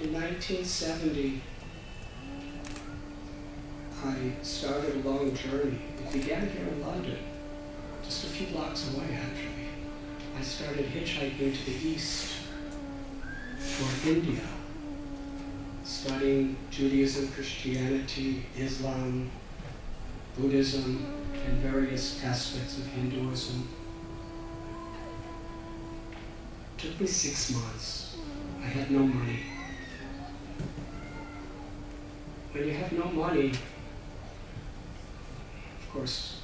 In 1970, I started a long journey. It began here in London, just a few blocks away actually. I started hitchhiking to the east for India, studying Judaism, Christianity, Islam, Buddhism, and various aspects of Hinduism. It took me 6 months. I had no money. When you have no money, of course,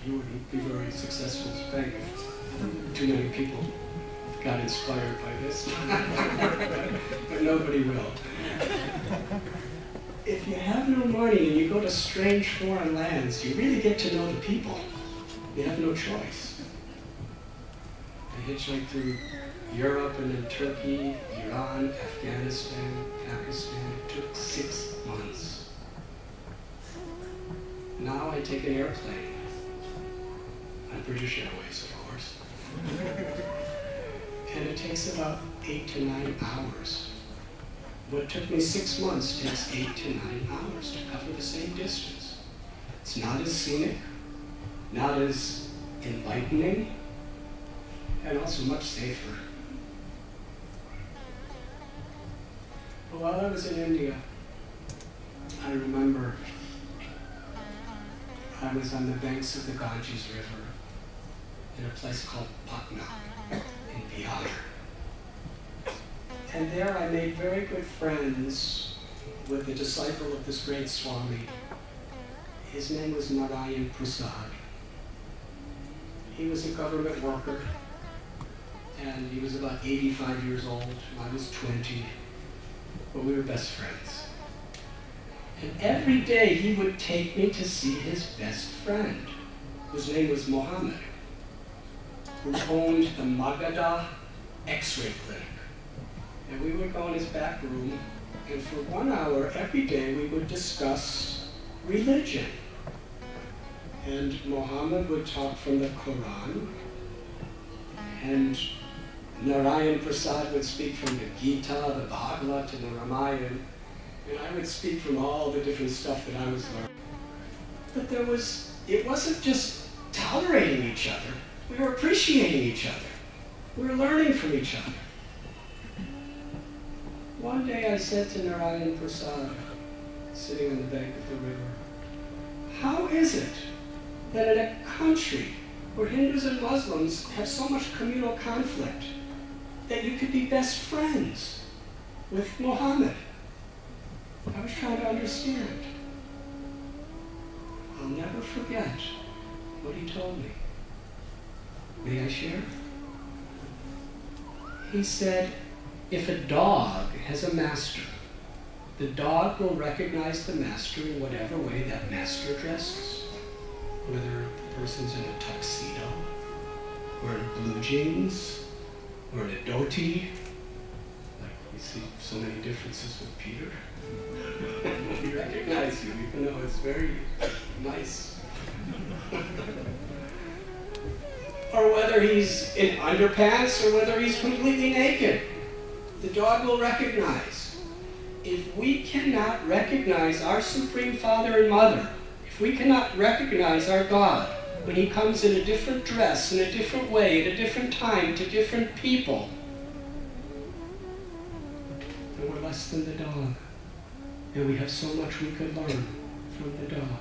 you wouldn't be very successful as a banker. Too many people got inspired by this, but nobody will. If you have no money and you go to strange foreign lands, you really get to know the people. You have no choice. I hitchhiked through Europe and then Turkey, Iran, Afghanistan, Pakistan. It took 6 months. Now I take an airplane, on British Airways, of course, and it takes about 8 to 9 hours. What took me 6 months takes 8 to 9 hours to cover the same distance. It's not as scenic, not as enlightening, and also much safer. But while I was in India, I remember I was on the banks of the Ganges River in a place called Patna in Bihar. And there I made very good friends with a disciple of this great Swami. His name was Narayan Prasad. He was a government worker, and he was about 85 years old. I was 20, but we were best friends. And every day he would take me to see his best friend, whose name was Mohammed, who owned the Magadha X-ray clinic. And we would go in his back room, and for 1 hour every day we would discuss religion. And Mohammed would talk from the Quran, and Narayan Prasad would speak from the Gita, the Bhagavad, and the Ramayana, and I would speak from all the different stuff that I was learning. But it wasn't just tolerating each other, we were appreciating each other. We were learning from each other. One day I said to Narayan Prasad, sitting on the bank of the river, how is it that in a country where Hindus and Muslims have so much communal conflict that you could be best friends with Muhammad? I was trying to understand. I'll never forget what he told me. May I share? He said, if a dog has a master, the dog will recognize the master in whatever way that master dresses. Whether the person's in a tuxedo, or in blue jeans, or in a dhoti. Like we see so many differences with Peter. We recognize you, even though it's very nice. Or whether he's in underpants or whether he's completely naked. The dog will recognize. If we cannot recognize our Supreme Father and Mother, if we cannot recognize our God when he comes in a different dress, in a different way, at a different time, to different people, then we're less than the dog. And we have so much we could learn from the dog.